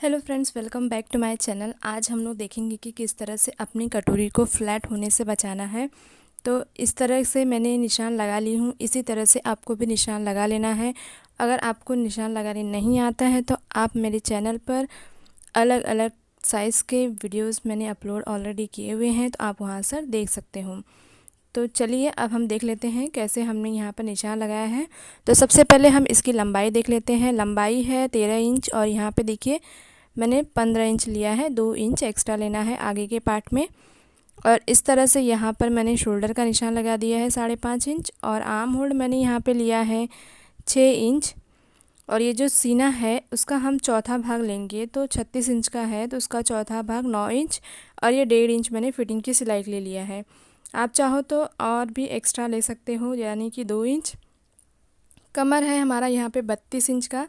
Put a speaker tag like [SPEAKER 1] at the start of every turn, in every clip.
[SPEAKER 1] Hello friends, welcome back to my channel. आज हम लोग देखेंगे कि किस तरह से अपनी कटोरी को फ्लैट होने से बचाना है। तो इस तरह से मैंने निशान लगा ली हूँ। इसी तरह से आपको भी निशान लगा लेना है। अगर आपको निशान लगाने नहीं आता है तो आप मेरे चैनल पर अलग अलग साइज़ के वीडियोस मैंने अपलोड ऑलरेडी किए हुए हैं, तो आप वहाँ से देख सकते हो। तो चलिए अब हम देख लेते हैं कैसे हमने यहाँ पर निशान लगाया है। तो सबसे पहले हम इसकी लंबाई देख लेते हैं। लंबाई है 13 इंच और यहाँ पे देखिए मैंने 15 इंच लिया है। 2 इंच एक्स्ट्रा लेना है आगे के पार्ट में। और इस तरह से यहाँ पर मैंने शोल्डर का निशान लगा दिया है 5.5 इंच और आर्म होल्ड मैंने यहाँ पे लिया है 6 इंच। और ये जो सीना है उसका हम चौथा भाग लेंगे, तो 36 इंच का है तो उसका चौथा भाग 9 इंच और ये 1.5 इंच मैंने फिटिंग की सिलाई के लिए लिया है। आप चाहो तो और भी एक्स्ट्रा ले सकते हो, यानी कि 2 इंच। कमर है हमारा यहाँ पे 32 इंच का,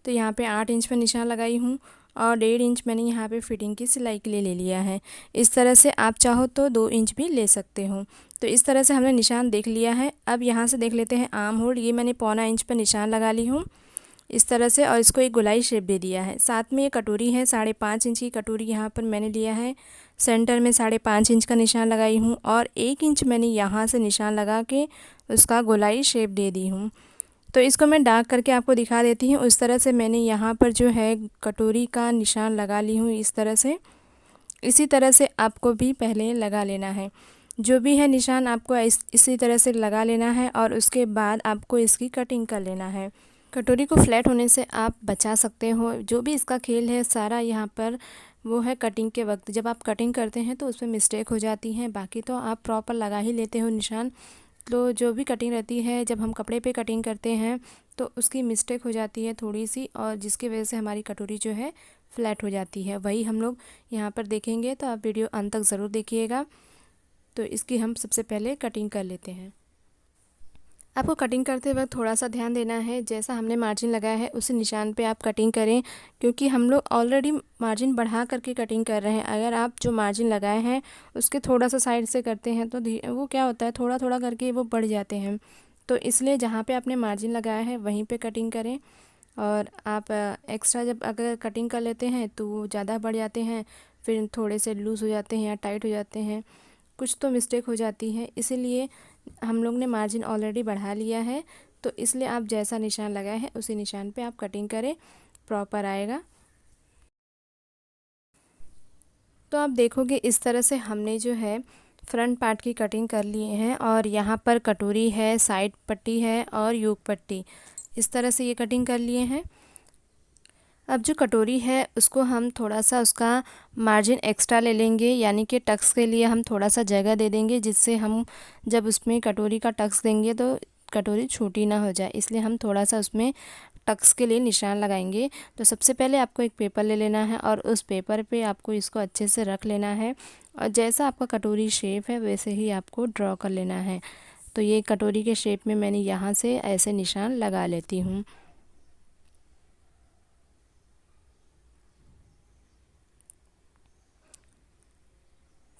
[SPEAKER 1] तो यहाँ पे 8 इंच पर निशान लगाई हूँ और 1.5 इंच मैंने यहाँ पे फिटिंग की सिलाई के लिए ले लिया है। इस तरह से आप चाहो तो 2 इंच भी ले सकते हो। तो इस तरह से हमने निशान देख लिया है। अब यहाँ से देख लेते हैं आर्म होल्ड। ये मैंने 1.25 इंच पर निशान लगा ली हूँ इस तरह से, और इसको एक गोलाई शेप दे दिया है। साथ में ये कटोरी है 5.5 इंच की कटोरी, यहाँ पर मैंने लिया है सेंटर में 5.5 इंच का निशान लगाई हूँ और 1 इंच मैंने यहाँ से निशान लगा के उसका गोलाई शेप दे दी हूँ। तो इसको मैं डार्क करके आपको दिखा देती हूँ। उस तरह से मैंने यहाँ पर जो है कटोरी का निशान लगा ली हूँ इस तरह से। इसी तरह से आपको भी पहले लगा लेना है। जो भी है निशान आपको इसी तरह से लगा लेना है और उसके बाद आपको इसकी कटिंग कर लेना है। कटोरी को फ्लैट होने से आप बचा सकते हो। जो भी इसका खेल है सारा यहाँ पर वो है कटिंग के वक्त। जब आप कटिंग करते हैं तो उसमें मिस्टेक हो जाती है, बाकी तो आप प्रॉपर लगा ही लेते हो निशान। तो जो भी कटिंग रहती है जब हम कपड़े पे कटिंग करते हैं तो उसकी मिस्टेक हो जाती है थोड़ी सी, और जिसकी वजह से हमारी कटोरी जो है फ्लैट हो जाती है। वही हम लोग यहाँ पर देखेंगे, तो आप वीडियो अंत तक ज़रूर देखिएगा। तो इसकी हम सबसे पहले कटिंग कर लेते हैं। आपको कटिंग करते वक्त थोड़ा सा ध्यान देना है, जैसा हमने मार्जिन लगाया है उसी निशान पे आप कटिंग करें, क्योंकि हम लोग ऑलरेडी मार्जिन बढ़ा करके कटिंग कर रहे हैं। अगर आप जो मार्जिन लगाए हैं उसके थोड़ा सा साइड से करते हैं तो वो क्या होता है, थोड़ा थोड़ा करके वो बढ़ जाते हैं। तो इसलिए जहाँ पे आपने मार्जिन लगाया है वहीं पे कटिंग करें। और आप एक्स्ट्रा जब अगर कटिंग कर लेते हैं तो वो ज़्यादा बढ़ जाते हैं, फिर थोड़े से लूज़ हो जाते हैं या टाइट हो जाते हैं, कुछ तो मिस्टेक हो जाती है। इसीलिए हम लोग ने मार्जिन ऑलरेडी बढ़ा लिया है, तो इसलिए आप जैसा निशान लगाए हैं उसी निशान पे आप कटिंग करें, प्रॉपर आएगा। तो आप देखोगे इस तरह से हमने जो है फ्रंट पार्ट की कटिंग कर लिए हैं और यहाँ पर कटोरी है, साइड पट्टी है और योक पट्टी, इस तरह से ये कटिंग कर लिए हैं। अब जो कटोरी है उसको हम थोड़ा सा उसका मार्जिन एक्स्ट्रा ले लेंगे, यानी कि टक्स के लिए हम थोड़ा सा जगह दे देंगे, जिससे हम जब उसमें कटोरी का टक्स देंगे तो कटोरी छोटी ना हो जाए। इसलिए हम थोड़ा सा उसमें टक्स के लिए निशान लगाएंगे। तो सबसे पहले आपको एक पेपर ले लेना है और उस पेपर पे आपको इसको अच्छे से रख लेना है और जैसा आपका कटोरी शेप है वैसे ही आपको ड्रॉ कर लेना है। तो ये कटोरी के शेप में मैंने यहाँ से ऐसे निशान लगा लेती हूँ।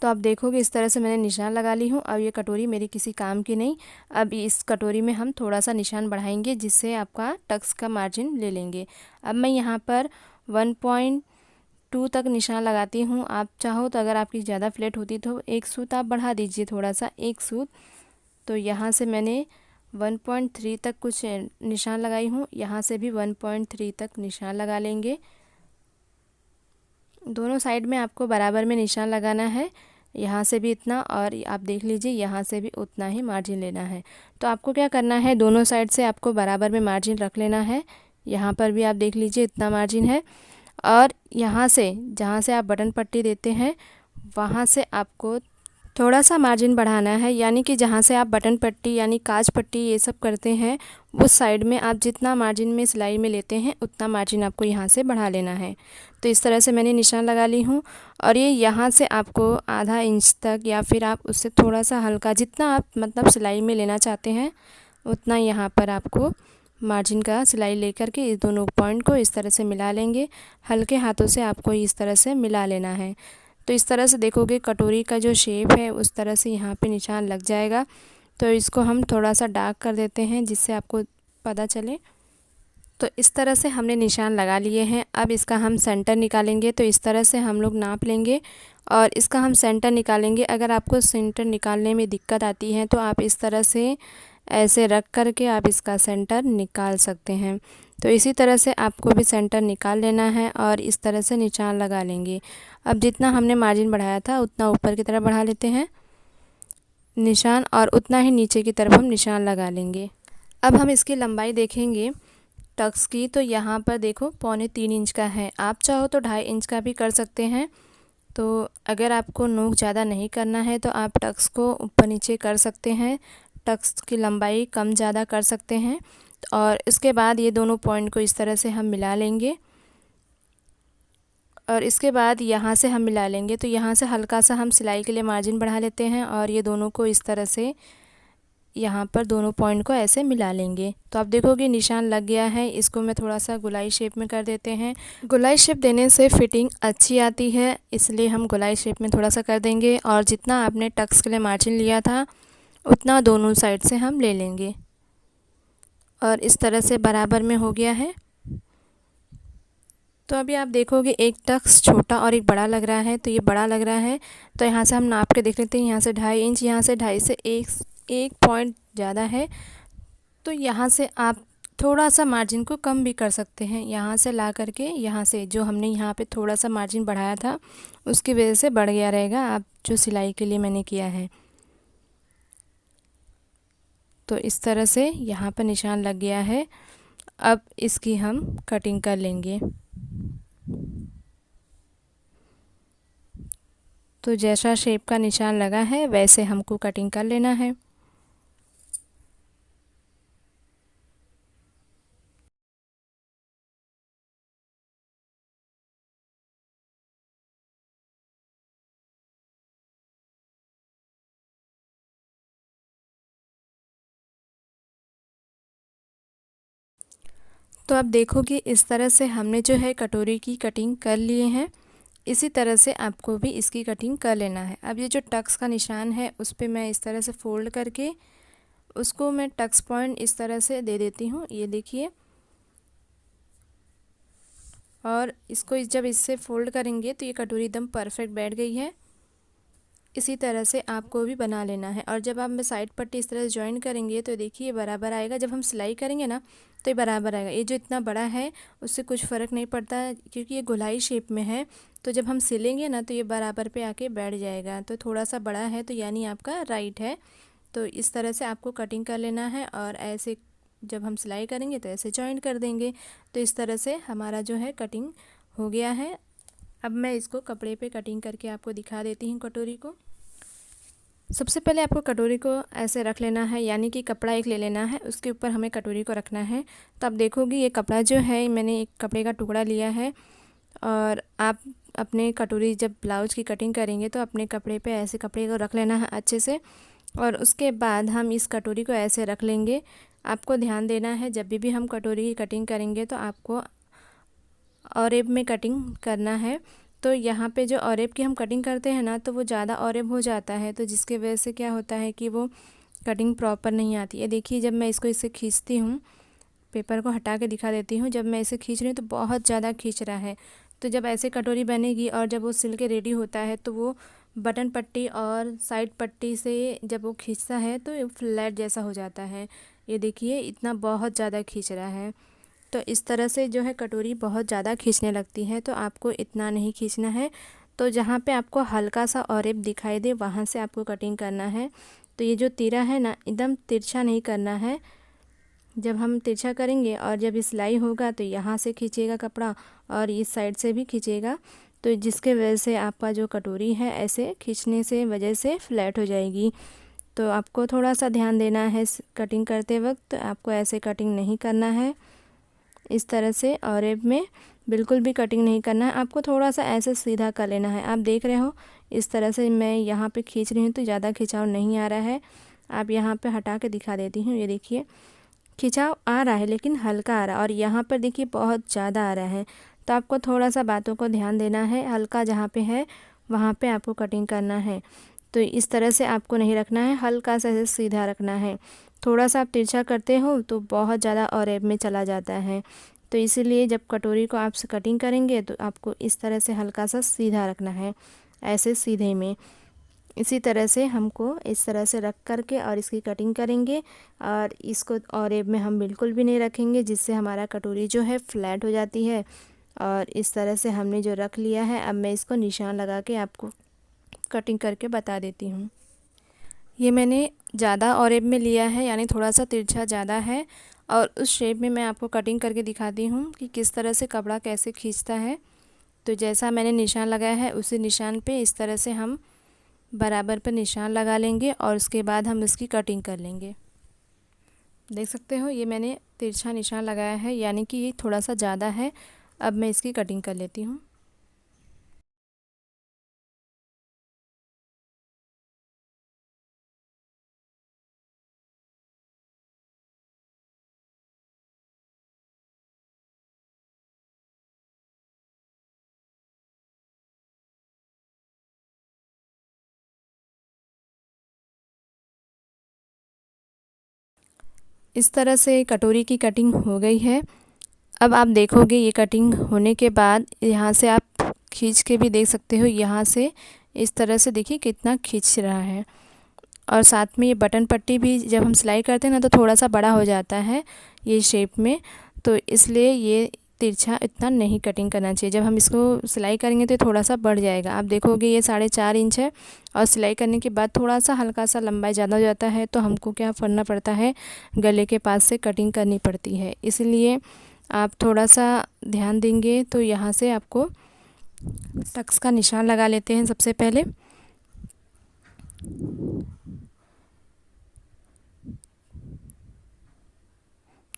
[SPEAKER 1] तो आप देखोगे इस तरह से मैंने निशान लगा ली हूँ। अब ये कटोरी मेरी किसी काम की नहीं। अब इस कटोरी में हम थोड़ा सा निशान बढ़ाएंगे, जिससे आपका टक्स का मार्जिन ले लेंगे। अब मैं यहाँ पर 1.2 तक निशान लगाती हूँ। आप चाहो तो अगर आपकी ज़्यादा फ्लैट होती तो एक सूत आप बढ़ा दीजिए, थोड़ा सा एक सूत। तो यहाँ से मैंने 1.3 तक कुछ निशान लगाई हूँ, यहाँ से भी 1.3 तक निशान लगा लेंगे। दोनों साइड में आपको बराबर में निशान लगाना है, यहाँ से भी इतना और आप देख लीजिए यहाँ से भी उतना ही मार्जिन लेना है। तो आपको क्या करना है, दोनों साइड से आपको बराबर में मार्जिन रख लेना है। यहाँ पर भी आप देख लीजिए इतना मार्जिन है, और यहाँ से जहाँ से आप बटन पट्टी देते हैं वहाँ से आपको थोड़ा सा मार्जिन बढ़ाना है, यानी कि जहाँ से आप बटन पट्टी यानी काज पट्टी ये सब करते हैं उस साइड में आप जितना मार्जिन में सिलाई में लेते हैं उतना मार्जिन आपको यहाँ से बढ़ा लेना है। तो इस तरह से मैंने निशान लगा ली हूँ और ये यहाँ से आपको आधा इंच तक या फिर आप उससे थोड़ा सा हल्का, जितना आप मतलब सिलाई में लेना चाहते हैं उतना यहाँ पर आपको मार्जिन का सिलाई लेकर के इस दोनों पॉइंट को इस तरह से मिला लेंगे। हल्के हाथों से आपको इस तरह से मिला लेना है। तो इस तरह से देखोगे कटोरी का जो शेप है उस तरह से यहाँ पे निशान लग जाएगा। तो इसको हम थोड़ा सा डार्क कर देते हैं जिससे आपको पता चले। तो इस तरह से हमने निशान लगा लिए हैं। अब इसका हम सेंटर निकालेंगे। तो इस तरह से हम लोग नाप लेंगे और इसका हम सेंटर निकालेंगे। अगर आपको सेंटर निकालने में दिक्कत आती है तो आप इस तरह से ऐसे रख कर के आप इसका सेंटर निकाल सकते हैं। तो इसी तरह से आपको भी सेंटर निकाल लेना है और इस तरह से निशान लगा लेंगे। अब जितना हमने मार्जिन बढ़ाया था उतना ऊपर की तरफ बढ़ा लेते हैं निशान और उतना ही नीचे की तरफ हम निशान लगा लेंगे। अब हम इसकी लंबाई देखेंगे टक्स की। तो यहाँ पर देखो 3.25 इंच का है। आप चाहो तो 2.5 इंच का भी कर सकते हैं। तो अगर आपको नोक ज़्यादा नहीं करना है तो आप टक्स को ऊपर नीचे कर सकते हैं, टक्स की लंबाई कम ज़्यादा कर सकते हैं। और इसके बाद ये दोनों पॉइंट को इस तरह से हम मिला लेंगे और इसके बाद यहाँ से हम मिला लेंगे। तो यहाँ से हल्का सा हम सिलाई के लिए मार्जिन बढ़ा लेते हैं और ये दोनों को इस तरह से यहाँ पर दोनों पॉइंट को ऐसे मिला लेंगे। तो आप देखोगे निशान लग गया है। इसको मैं थोड़ा सा गोलाई शेप में कर देते हैं। गोलाई शेप देने से फिटिंग अच्छी आती है, इसलिए हम गोलाई शेप में थोड़ा सा कर देंगे और जितना आपने टक्स के लिए मार्जिन लिया था उतना दोनों साइड से हम ले लेंगे और इस तरह से बराबर में हो गया है। तो अभी आप देखोगे एक टक्स छोटा और एक बड़ा लग रहा है। तो ये बड़ा लग रहा है तो यहाँ से हम नाप के देख लेते हैं। यहाँ से 2.5 इंच, यहाँ से 2.5 से एक पॉइंट ज़्यादा है। तो यहाँ से आप थोड़ा सा मार्जिन को कम भी कर सकते हैं। यहाँ से ला करके यहाँ से जो हमने यहाँ पे थोड़ा सा मार्जिन बढ़ाया था उसकी वजह से बढ़ गया रहेगा आप जो सिलाई के लिए मैंने किया है। तो इस तरह से यहाँ पर निशान लग गया है। अब इसकी हम कटिंग कर लेंगे। तो जैसा शेप का निशान लगा है वैसे हमको कटिंग कर लेना है। तो आप देखोगे इस तरह से हमने जो है कटोरी की कटिंग कर लिए हैं। इसी तरह से आपको भी इसकी कटिंग कर लेना है। अब ये जो टक्स का निशान है उस पर मैं इस तरह से फ़ोल्ड करके उसको मैं टक्स पॉइंट इस तरह से दे देती हूँ, ये देखिए। और इसको जब इससे फ़ोल्ड करेंगे तो ये कटोरी एकदम परफेक्ट बैठ गई है। इसी तरह से आपको भी बना लेना है। और जब आप साइड पट्टी इस तरह से जॉइन करेंगे तो देखिए बराबर आएगा। जब हम सिलाई करेंगे ना तो ये बराबर आएगा। ये जो इतना बड़ा है उससे कुछ फ़र्क नहीं पड़ता क्योंकि ये गोलाई शेप में है। तो जब हम सिलेंगे ना तो ये बराबर पे आके बैठ जाएगा। तो थोड़ा सा बड़ा है तो यानी आपका राइट है। तो इस तरह से आपको कटिंग कर लेना है और ऐसे जब हम सिलाई करेंगे तो ऐसे जॉइन कर देंगे। तो इस तरह से हमारा जो है कटिंग हो गया है। अब मैं इसको कपड़े पे कटिंग करके आपको दिखा देती हूँ कटोरी को। सबसे पहले आपको कटोरी को ऐसे रख लेना है, यानी कि कपड़ा एक ले लेना है, उसके ऊपर हमें कटोरी को रखना है। तो आप देखोगे ये कपड़ा जो है मैंने एक कपड़े का टुकड़ा लिया है और आप अपने कटोरी जब ब्लाउज की कटिंग करेंगे तो अपने कपड़े पे ऐसे कपड़े को रख लेना है अच्छे से। और उसके बाद हम इस कटोरी को ऐसे रख लेंगे। आपको ध्यान देना है जब भी हम कटोरी की कटिंग करेंगे तो आपको ऑरेब में कटिंग करना है। तो यहाँ पे जो ऑरेब की हम कटिंग करते हैं ना तो वो ज़्यादा ऑरेब हो जाता है, तो जिसके वजह से क्या होता है कि वो कटिंग प्रॉपर नहीं आती है। देखिए जब मैं इसको इससे खींचती हूँ, पेपर को हटा के दिखा देती हूँ, जब मैं इसे खींच रही हूँ तो बहुत ज़्यादा खींच रहा है। तो जब ऐसे कटोरी बनेगी और जब वो सिल के रेडी होता है तो वो बटन पट्टी और साइड पट्टी से जब वो खींचता है तो फ्लैट जैसा हो जाता है। ये देखिए इतना बहुत ज़्यादा खींच रहा है। तो इस तरह से जो है कटोरी बहुत ज़्यादा खींचने लगती है, तो आपको इतना नहीं खींचना है। तो जहाँ पे आपको हल्का सा ऑरेब दिखाई दे वहाँ से आपको कटिंग करना है। तो ये जो तीरा है ना एकदम तिरछा नहीं करना है। जब हम तिरछा करेंगे और जब ये सिलाई होगा तो यहाँ से खींचेगा कपड़ा और इस साइड से भी खींचेगा, तो जिसके वजह से आपका जो कटोरी है ऐसे खींचने से वजह से फ्लैट हो जाएगी। तो आपको थोड़ा सा ध्यान देना है कटिंग करते वक्त, आपको ऐसे कटिंग नहीं करना है इस तरह से ऑरेब में बिल्कुल भी कटिंग नहीं करना है। आपको थोड़ा सा ऐसे सीधा कर लेना है। आप देख रहे हो इस तरह से मैं यहाँ पे खींच रही हूँ तो ज़्यादा खिंचाव नहीं आ रहा है। आप यहाँ पे हटा के दिखा देती हूँ, ये देखिए खिंचाव आ रहा है लेकिन हल्का आ रहा है और यहाँ पर देखिए बहुत ज़्यादा आ रहा है। तो आपको थोड़ा सा बातों को ध्यान देना है, हल्का जहाँ पे है वहाँ पे आपको कटिंग करना है। तो इस तरह से आपको नहीं रखना है, हल्का सा सीधा रखना है। थोड़ा सा आप तिरछा करते हो तो बहुत ज़्यादा ऑरेब में चला जाता है। तो इसीलिए जब कटोरी को आप कटिंग करेंगे तो आपको इस तरह से हल्का सा सीधा रखना है, ऐसे सीधे में। इसी तरह से हमको इस तरह से रख करके और इसकी कटिंग करेंगे, और इसको ऑरेब में हम बिल्कुल भी नहीं रखेंगे, जिससे हमारा कटोरी जो है फ्लैट हो जाती है। और इस तरह से हमने जो रख लिया है, अब मैं इसको निशान लगा के आपको कटिंग करके बता देती हूँ। ये मैंने ज़्यादा ऑरेब में लिया है, यानी थोड़ा सा तिरछा ज़्यादा है, और उस शेप में मैं आपको कटिंग करके दिखाती हूँ कि किस तरह से कपड़ा कैसे खींचता है। तो जैसा मैंने निशान लगाया है उसी निशान पे इस तरह से हम बराबर पर निशान लगा लेंगे, और उसके बाद हम इसकी कटिंग कर लेंगे। देख सकते हो ये मैंने तिरछा निशान लगाया है, यानी कि ये थोड़ा सा ज़्यादा है। अब मैं इसकी कटिंग कर लेती हूँ। इस तरह से कटोरी की कटिंग हो गई है। अब आप देखोगे ये कटिंग होने के बाद यहाँ से आप खींच के भी देख सकते हो, यहाँ से इस तरह से देखिए कितना खींच रहा है। और साथ में ये बटन पट्टी भी जब हम सिलाई करते हैं ना तो थोड़ा सा बड़ा हो जाता है ये शेप में, तो इसलिए ये तिरछा इतना नहीं कटिंग करना चाहिए। जब हम इसको सिलाई करेंगे तो थोड़ा सा बढ़ जाएगा। आप देखोगे ये 4.5 इंच है, और सिलाई करने के बाद थोड़ा सा हल्का सा लंबाई ज़्यादा हो जाता है, तो हमको क्या करना पड़ता है, गले के पास से कटिंग करनी पड़ती है। इसलिए आप थोड़ा सा ध्यान देंगे तो यहाँ से आपको टक्स का निशान लगा लेते हैं सबसे पहले।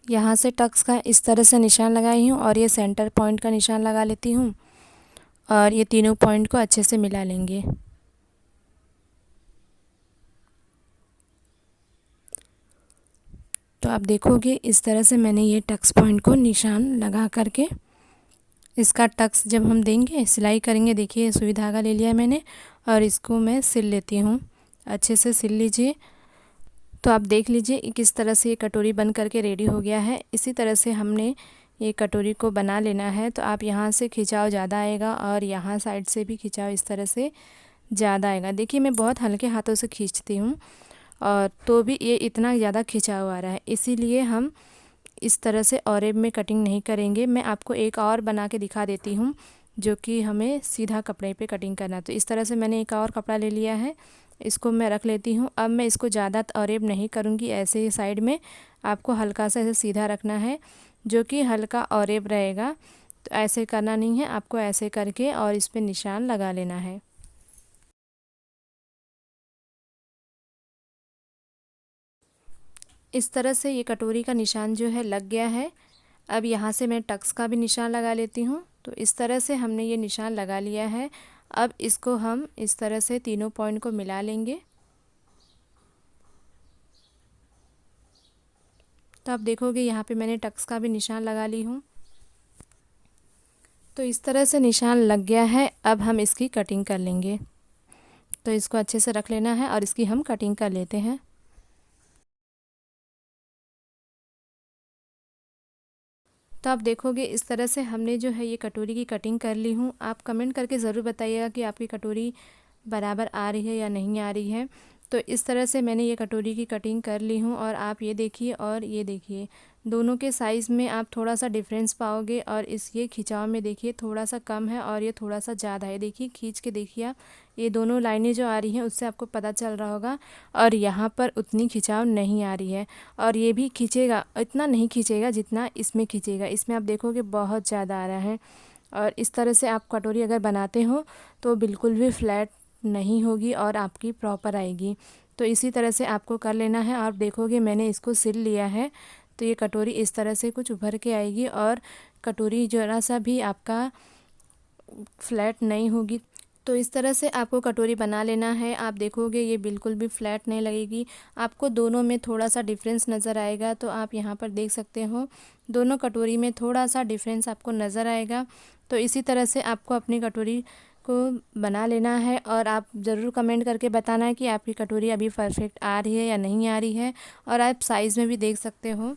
[SPEAKER 1] यहाँ से टक्स का इस तरह से निशान लगाई हूँ, और ये सेंटर पॉइंट का निशान लगा लेती हूँ, और ये तीनों पॉइंट को अच्छे से मिला लेंगे। तो आप देखोगे इस तरह से मैंने ये टक्स पॉइंट को निशान लगा करके इसका टक्स जब हम देंगे सिलाई करेंगे, देखिए सुई धागा ले लिया मैंने, और इसको मैं सिल लेती हूँ। अच्छे से सिल लीजिए। तो आप देख लीजिए किस तरह से ये कटोरी बन करके रेडी हो गया है। इसी तरह से हमने ये कटोरी को बना लेना है। तो आप यहाँ से खिंचाव ज़्यादा आएगा, और यहाँ साइड से भी खिंचाव इस तरह से ज़्यादा आएगा। देखिए मैं बहुत हल्के हाथों से खींचती हूँ, और तो भी ये इतना ज़्यादा खिंचाव आ रहा है। इसीलिए हम इस तरह से ऑरेब में कटिंग नहीं करेंगे। मैं आपको एक और बना के दिखा देती हूँ, जो कि हमें सीधा कपड़े पे कटिंग करना। तो इस तरह से मैंने एक और कपड़ा ले लिया है, इसको मैं रख लेती हूँ। अब मैं इसको ज़्यादा ऑरेब नहीं करूँगी, ऐसे ही साइड में आपको हल्का सा ऐसे सीधा रखना है, जो कि हल्का ऑरेब रहेगा। तो ऐसे करना नहीं है, आपको ऐसे करके और इस पर निशान लगा लेना है। इस तरह से ये कटोरी का निशान जो है लग गया है। अब यहाँ से मैं टक्स का भी निशान लगा लेती हूँ। तो इस तरह से हमने ये निशान लगा लिया है। अब इसको हम इस तरह से तीनों पॉइंट को मिला लेंगे। तो आप देखोगे यहाँ पे मैंने टक्स का भी निशान लगा ली हूँ। तो इस तरह से निशान लग गया है। अब हम इसकी कटिंग कर लेंगे। तो इसको अच्छे से रख लेना है और इसकी हम कटिंग कर लेते हैं। तो आप देखोगे इस तरह से हमने जो है ये कटोरी की कटिंग कर ली हूँ। आप कमेंट करके ज़रूर बताइएगा कि आपकी कटोरी बराबर आ रही है या नहीं आ रही है। तो इस तरह से मैंने ये कटोरी की कटिंग कर ली हूँ, और आप ये देखिए और ये देखिए, दोनों के साइज़ में आप थोड़ा सा डिफरेंस पाओगे। और इस ये खिंचाव में देखिए थोड़ा सा कम है और ये थोड़ा सा ज़्यादा है। देखिए खींच के देखिए आप, ये दोनों लाइनें जो आ रही हैं उससे आपको पता चल रहा होगा। और यहाँ पर उतनी खिंचाव नहीं आ रही है, और ये भी खींचेगा, इतना नहीं खींचेगा जितना इसमें खींचेगा। इसमें आप देखोगे बहुत ज़्यादा आ रहा है। और इस तरह से आप कटोरी अगर बनाते हो तो बिल्कुल भी फ्लैट नहीं होगी और आपकी प्रॉपर आएगी। तो इसी तरह से आपको कर लेना है। आप देखोगे मैंने इसको सिल लिया है, तो ये कटोरी इस तरह से कुछ उभर के आएगी, और कटोरी ज़रा सा भी आपका फ्लैट नहीं होगी। तो इस तरह से आपको कटोरी बना लेना है। आप देखोगे ये बिल्कुल भी फ्लैट नहीं लगेगी। आपको दोनों में थोड़ा सा डिफरेंस नज़र आएगा। तो आप यहाँ पर देख सकते हो दोनों कटोरी में थोड़ा सा डिफरेंस आपको नज़र आएगा। तो इसी तरह से आपको अपनी कटोरी आपको बना लेना है और आप ज़रूर कमेंट करके बताना है कि आपकी कटोरी अभी परफेक्ट आ रही है या नहीं आ रही है। और आप साइज़ में भी देख सकते हो,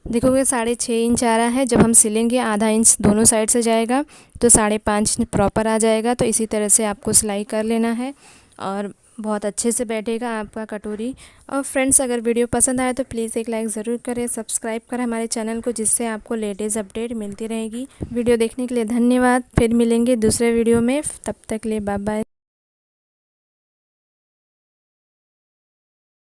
[SPEAKER 1] देखोगे 6.5 इंच आ रहा है। जब हम सिलेंगे आधा इंच दोनों साइड से जाएगा तो 5.5 प्रॉपर आ जाएगा। तो इसी तरह से आपको सिलाई कर लेना है और बहुत अच्छे से बैठेगा आपका कटोरी। और फ्रेंड्स, अगर वीडियो पसंद आए तो प्लीज़ एक लाइक ज़रूर करें, सब्सक्राइब करें हमारे चैनल को, जिससे आपको लेटेस्ट अपडेट मिलती रहेगी। वीडियो देखने के लिए धन्यवाद। फिर मिलेंगे दूसरे वीडियो में, तब तक के लिए बाय बाय।